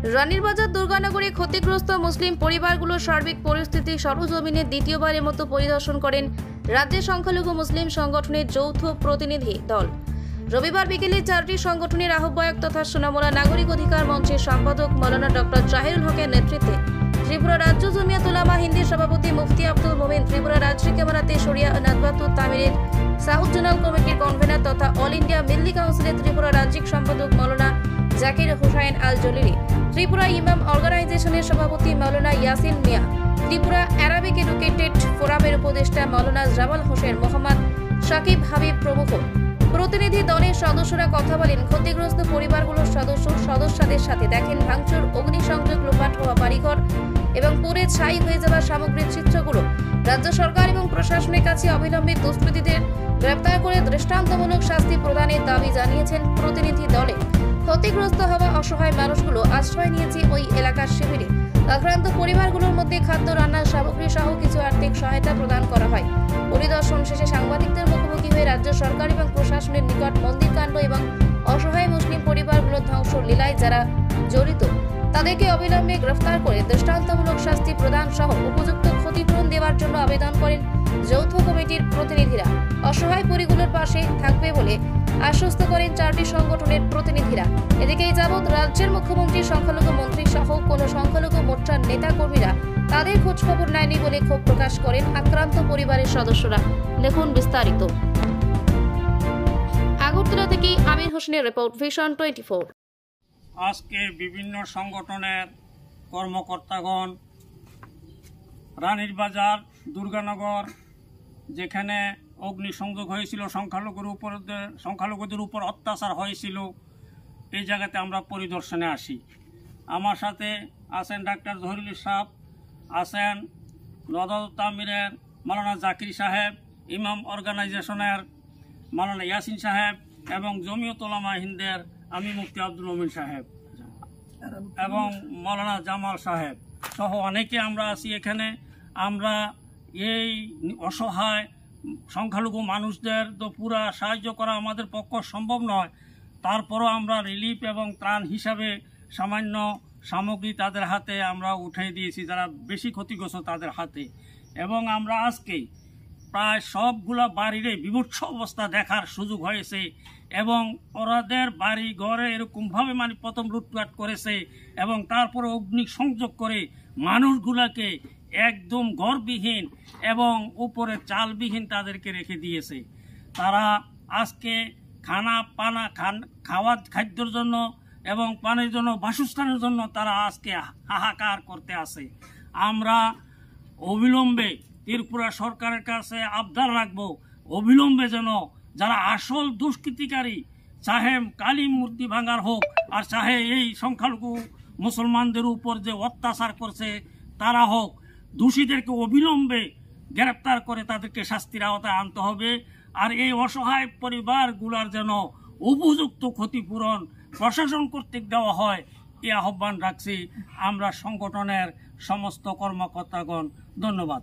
রানীর বাজার দুর্গানগরে ক্ষতিগ্রস্ত মুসলিম পরিবারগুলোর সার্বিক পরিস্থিতি সরজমিনে দ্বিতীয়বারের মতো পরিদর্শন করেন রাজ্যের সংখ্যালঘু মুসলিম সংগঠনের যৌথ প্রতিনিধি দল। রবিবার বিকেলে চারটি সংগঠনের আহ্বায়ক তথা সোনামুড়া নাগরিক অধিকার মঞ্চের সম্পাদক মাওলানা ডক্টর জাহিরুল হকের নেতৃত্বে ত্রিপুরা রাজ্য জমিয়ত উলামা হিন্দের সভাপতি মুফতি আব্দুল মোমেন, ত্রিপুরা রাজ্যিক ক্যামেরাতে শরিয়া নাদওয়াতুত তামিরের সাউথ জোনাল কমিটির কনভেনার তথা অল ইন্ডিয়া মিল্লি কাউন্সিলের ত্রিপুরা রাজ্যিক সম্পাদক মাওলানা জাকির হুসাইন আল জলিলি, ত্রিপুরা ইমাম অর্গানাইজেশনের সভাপতি মাওলানা ইয়াসিন মিয়া, ত্রিপুরা অ্যারাবিক এডুকেটেড ফোরামের উপদেষ্টা মাওলানা জামাল হোসেন, মোহাম্মদ সাকিব হাবিব প্রমুখ। প্রতিনিধি দলের সদস্যরা কথা বলেন ক্ষতিগ্রস্ত পরিবারগুলোর সদস্যদের সাথে, দেখেন ভাঙচুর, অগ্নিসংযোগ, লোপাট হওয়া বাড়িঘর এবং পুড়ে ছাই হয়ে যাওয়া সামগ্রীর চিত্রগুলো। রাজ্য সরকার এবং প্রশাসনের কাছে অবিলম্বে দুষ্কৃতীদের গ্রেপ্তার করে দৃষ্টান্তমূলক শাস্তি প্রদানের দাবি জানিয়েছেন প্রতিনিধি দলে। ক্ষতিগ্রস্ত হওয়া অসহায় মানুষগুলো আশ্রয় নিয়েছে ওই এলাকার শিবিরে। আক্রান্ত পরিবারগুলোর মধ্যে খাদ্য, রান্নার সামগ্রী সহ কিছু আর্থিক সহায়তা প্রদান করা হয়। পরিদর্শন শেষে সাংবাদিকদের মুখোমুখি হয়ে রাজ্য সরকার এবং প্রশাসনের নিকট মন্দিরকাণ্ড এবং অসহায় মুসলিম পরিবারগুলোর ধ্বংস লীলায় যারা জড়িত তাদেরকে অবিলম্বে গ্রেফতার করে দৃষ্টান্তমূলক শাস্তি প্রদান সহ উপযুক্ত ক্ষতিপূরণ দেওয়ার জন্য আবেদন করেন যৌথ কমিটির প্রতিনিধিরা। অসহায় পরিবারগুলোর পাশে থাকবে বলে আশ্বস্ত করেন চারটি সংগঠনের প্রতিনিধিরা। এদিকে এই যাবৎ রাজ্যের মুখ্যমন্ত্রী, সংখ্যালঘু মন্ত্রী সহ কোন সংখ্যালঘু মোর্চার নেতা কর্মীরা তাদের খোঁজখবর নেয়নি বলে ক্ষোভ প্রকাশ করেন আক্রান্ত পরিবারের সদস্যরা। দেখুন বিস্তারিত। আগরতলা থেকে আমির হোসেনের রিপোর্ট, ভিশন 24। আজকে বিভিন্ন সংগঠনের কর্মকর্তাগণ রানীর দুর্গানগর, যেখানে অগ্নিসংযোগ হয়েছিল, সংখ্যালঘুদের উপর অত্যাচার হয়েছিল, এই জায়গাতে আমরা পরিদর্শনে আসি। আমার সাথে আছেন ডাক্তার জহিরুল সাহেব, আছেন নাদওয়াতুত তামিরের মাওলানা জাকির সাহেব, ইমাম অর্গানাইজেশনের মাওলানা ইয়াসিন সাহেব এবং জমিয়ত উলামা হিন্দের আমি মুফতি আব্দুল মোমেন সাহেব এবং মাওলানা জামাল সাহেব সহ অনেকে আমরা আছি এখানে। আমরা এই অসহায় সংখ্যালঘু মানুষদের তো পুরা সাহায্য করা আমাদের পক্ষে সম্ভব নয়, তারপরও আমরা রিলিফ এবং ত্রাণ হিসাবে সামান্য সামগ্রী তাদের হাতে আমরা উঠিয়ে দিয়েছি, যারা বেশি ক্ষতিগ্রস্ত তাদের হাতে। এবং আমরা আজকে প্রায় সবগুলা বাড়িরে বিভৎস অবস্থা দেখার সুযোগ হয়েছে এবং ওরাদের বাড়ি ঘরে এরকমভাবে প্রথম লুটপাট করেছে এবং তারপরে অগ্নি সংযোগ করে মানুষগুলাকে একদম ঘরবিহীন এবং উপরে চালবিহীন তাদেরকে রেখে দিয়েছে। তারা আজকে খাদ্যের জন্য এবং পানির জন্য, বাসস্থানের জন্য তারা আজকে হাহাকার করতে আছে। আমরা অবিলম্বে ত্রিপুরা সরকারের কাছে আবদার রাখবো, অবিলম্বে যেন যারা আসল দুষ্কৃতিকারী, চাহে কালী মূর্তি ভাঙার হোক আর চাহে এই সংখ্যালঘু মুসলমানদের উপর যে অত্যাচার করছে তারা হোক, দোষীদেরকে অবিলম্বে গ্রেপ্তার করে তাদেরকে শাস্তির আওতায় আনতে হবে। আর এই অসহায় পরিবারগুলোর যেন উপযুক্ত ক্ষতিপূরণ প্রশাসন কর্তৃক দেওয়া হয়, এই আহ্বান রাখছি আমরা সংগঠনের সমস্ত কর্মকর্তাগণ। ধন্যবাদ।